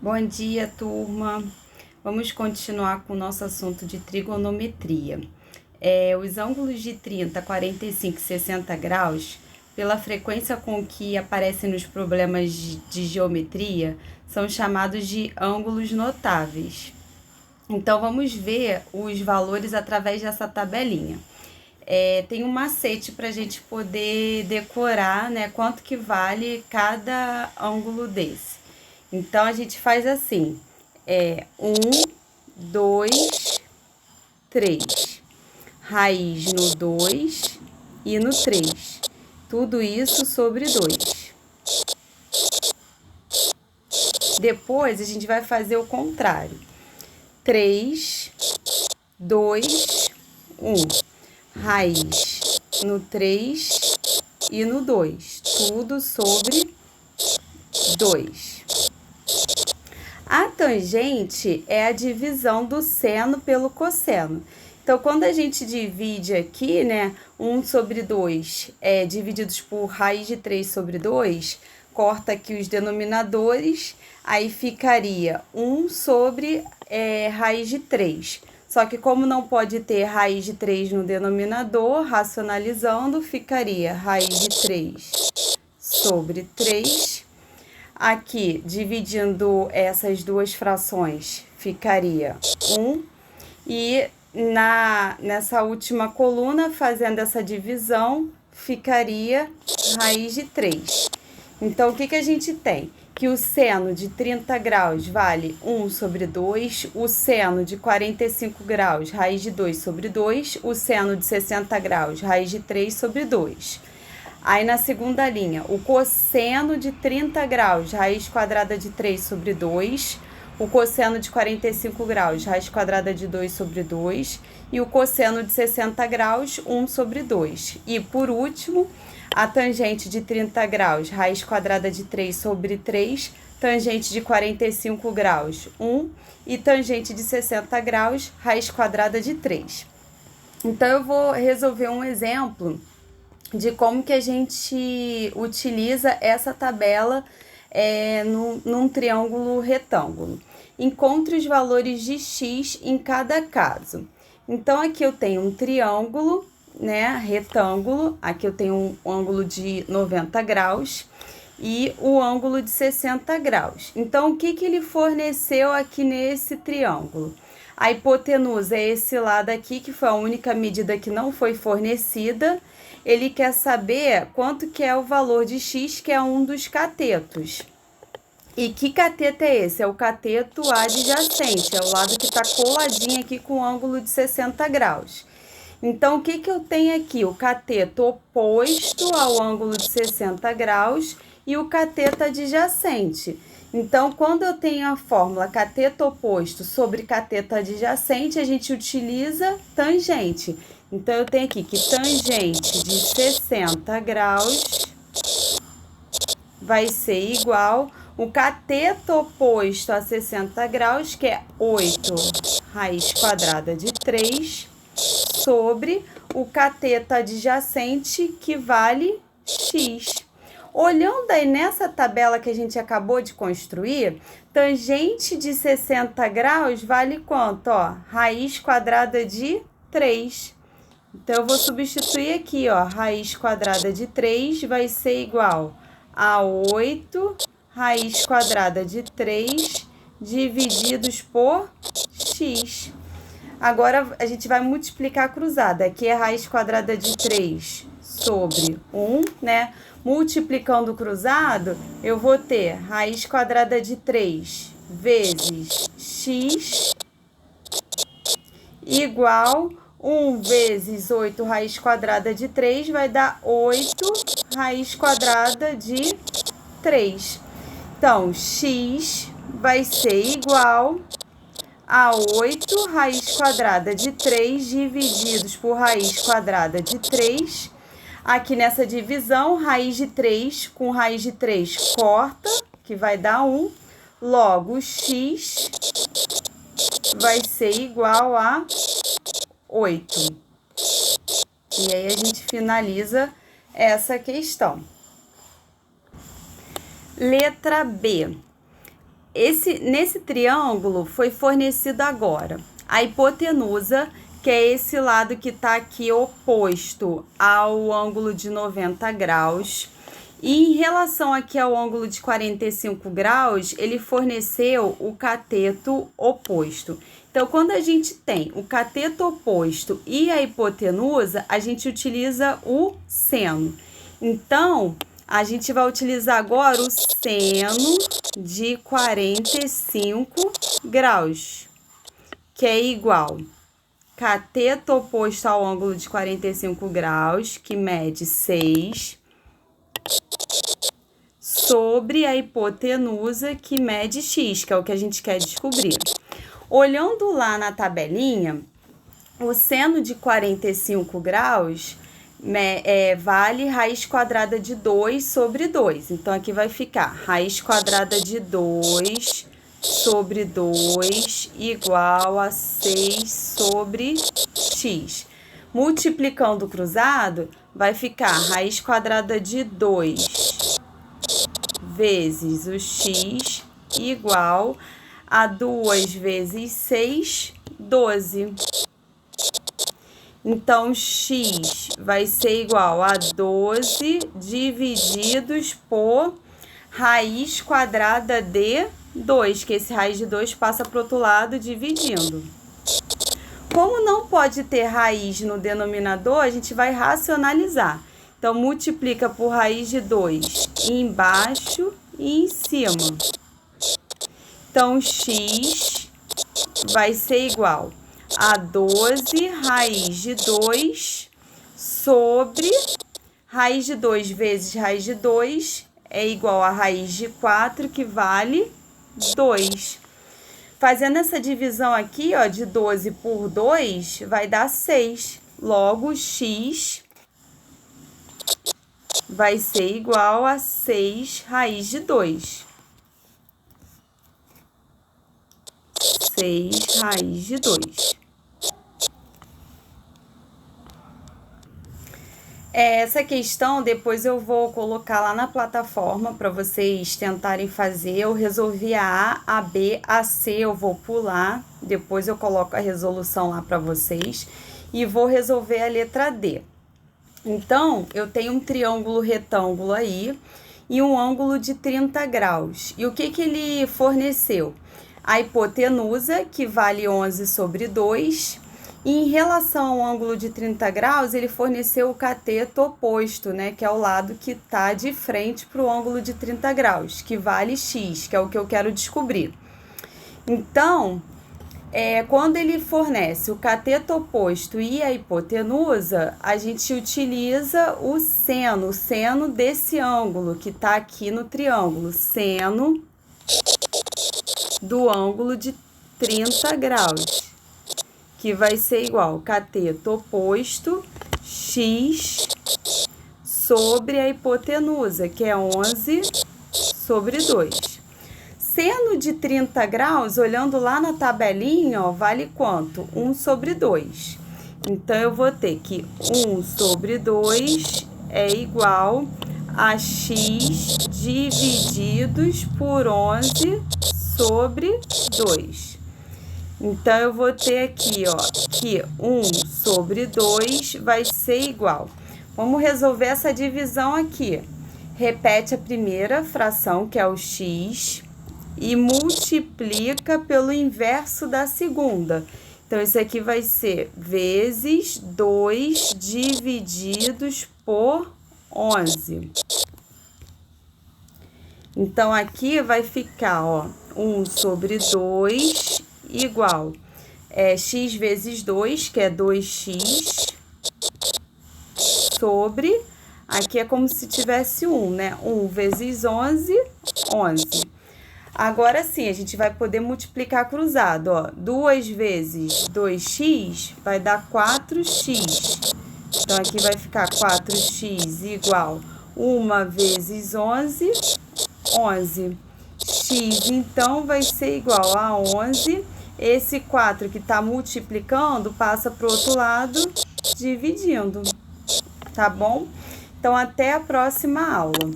Bom dia, turma! Vamos continuar com o nosso assunto de trigonometria. Os ângulos de 30, 45 e 60 graus, pela frequência com que aparecem nos problemas de geometria, são chamados de ângulos notáveis. Então, vamos ver os valores através dessa tabelinha. Tem um macete para a gente poder decorar, né, quanto que vale cada ângulo desse. Então, a gente faz assim, 1, 2, 3, raiz no 2 e no 3, tudo isso sobre 2. Depois, a gente vai fazer o contrário, 3, 2, 1, raiz no 3 e no 2, tudo sobre 2. A tangente é a divisão do seno pelo cosseno. Então, quando a gente divide aqui, né, 1 sobre 2 divididos por raiz de 3 sobre 2, corta aqui os denominadores, aí ficaria 1 sobre raiz de 3. Só que como não pode ter raiz de 3 no denominador, racionalizando, ficaria raiz de 3 sobre 3. Aqui, dividindo essas duas frações, ficaria 1. E nessa última coluna, fazendo essa divisão, ficaria raiz de 3. Então, o que a gente tem? Que o seno de 30 graus vale 1 sobre 2, o seno de 45 graus, raiz de 2 sobre 2, o seno de 60 graus, raiz de 3 sobre 2. Aí, na segunda linha, o cosseno de 30 graus, raiz quadrada de 3 sobre 2, o cosseno de 45 graus, raiz quadrada de 2 sobre 2, e o cosseno de 60 graus, 1 sobre 2. E, por último, a tangente de 30 graus, raiz quadrada de 3 sobre 3, tangente de 45 graus, 1, e tangente de 60 graus, raiz quadrada de 3. Então, eu vou resolver um exemplo de como que a gente utiliza essa tabela num triângulo retângulo. Encontre os valores de x em cada caso. Então, aqui eu tenho um triângulo, né, retângulo, aqui eu tenho um ângulo de 90 graus e o ângulo de 60 graus. Então, o que ele forneceu aqui nesse triângulo? A hipotenusa é esse lado aqui, que foi a única medida que não foi fornecida. Ele quer saber quanto que é o valor de x, que é um dos catetos. E que cateto é esse? É o cateto adjacente, é o lado que está coladinho aqui com o ângulo de 60 graus. Então, o que eu tenho aqui? O cateto oposto ao ângulo de 60 graus e o cateto adjacente. Então, quando eu tenho a fórmula cateto oposto sobre cateto adjacente, a gente utiliza tangente. Então, eu tenho aqui que tangente de 60 graus vai ser igual o cateto oposto a 60 graus, que é 8 raiz quadrada de 3, sobre o cateto adjacente, que vale x. Olhando aí nessa tabela que a gente acabou de construir, tangente de 60 graus vale quanto? Ó, raiz quadrada de 3. Então, eu vou substituir aqui, ó, raiz quadrada de 3 vai ser igual a 8 raiz quadrada de 3 divididos por x. Agora, a gente vai multiplicar cruzada. Aqui é raiz quadrada de 3 sobre 1, né? Multiplicando cruzado, eu vou ter raiz quadrada de 3 vezes x igual 1 vezes 8 raiz quadrada de 3 vai dar 8 raiz quadrada de 3. Então, x vai ser igual a 8 raiz quadrada de 3 divididos por raiz quadrada de 3. Aqui nessa divisão, raiz de 3 com raiz de 3 corta, que vai dar 1. Logo, x vai ser igual a 8. E aí, a gente finaliza essa questão. Letra B. nesse triângulo foi fornecido agora a hipotenusa, que é esse lado que está aqui oposto ao ângulo de 90 graus. E em relação aqui ao ângulo de 45 graus, ele forneceu o cateto oposto. Então, quando a gente tem o cateto oposto e a hipotenusa, a gente utiliza o seno. Então, a gente vai utilizar agora o seno de 45 graus, que é igual cateto oposto ao ângulo de 45 graus, que mede 6, sobre a hipotenusa, que mede x, que é o que a gente quer descobrir. Olhando lá na tabelinha, o seno de 45 graus vale raiz quadrada de 2 sobre 2. Então, aqui vai ficar raiz quadrada de 2 sobre 2 igual a 6 sobre x. Multiplicando o cruzado, vai ficar raiz quadrada de 2 vezes o x igual a 2 vezes 6, 12. Então, x vai ser igual a 12 divididos por raiz quadrada de 2, que esse raiz de 2 passa para o outro lado dividindo. Como não pode ter raiz no denominador, a gente vai racionalizar. Então, multiplica por raiz de 2 embaixo e em cima. Então, x vai ser igual a 12 raiz de 2 sobre raiz de 2 vezes raiz de 2 é igual a raiz de 4, que vale 2. Fazendo essa divisão aqui, ó, de 12 por 2, vai dar 6. Logo, x vai ser igual a 6 raiz de 2. 6 raiz de 2. Essa questão depois eu vou colocar lá na plataforma para vocês tentarem fazer. Eu resolvi a A, a B, a C eu vou pular. Depois eu coloco a resolução lá para vocês. E vou resolver a letra D. Então, eu tenho um triângulo retângulo aí e um ângulo de 30 graus. E o que ele forneceu? A hipotenusa, que vale 11 sobre 2. E em relação ao ângulo de 30 graus, ele forneceu o cateto oposto, né? Que é o lado que está de frente para o ângulo de 30 graus, que vale x, que é o que eu quero descobrir. Então, quando ele fornece o cateto oposto e a hipotenusa, a gente utiliza o seno desse ângulo que está aqui no triângulo, seno do ângulo de 30 graus. Que vai ser igual cateto oposto x sobre a hipotenusa, que é 11 sobre 2. Seno de 30 graus, olhando lá na tabelinha, ó, vale quanto? 1 sobre 2. Então, eu vou ter que 1 sobre 2 é igual a x divididos por 11 sobre 2. Então, eu vou ter aqui, ó, que 1 sobre 2 vai ser igual. Vamos resolver essa divisão aqui. Repete a primeira fração, que é o x, e multiplica pelo inverso da segunda. Então, isso aqui vai ser vezes 2 divididos por 11. Então, aqui vai ficar, ó, 1 sobre 2 igual x vezes 2, que é 2x, sobre, aqui é como se tivesse 1, né? 1 vezes 11, 11. Agora sim, a gente vai poder multiplicar cruzado, ó. 2 vezes 2x vai dar 4x. Então, aqui vai ficar 4x igual 1 vezes 11, 11. X, então, vai ser igual a 11. Esse 4 que está multiplicando passa para o outro lado, dividindo. Tá bom? Então, até a próxima aula.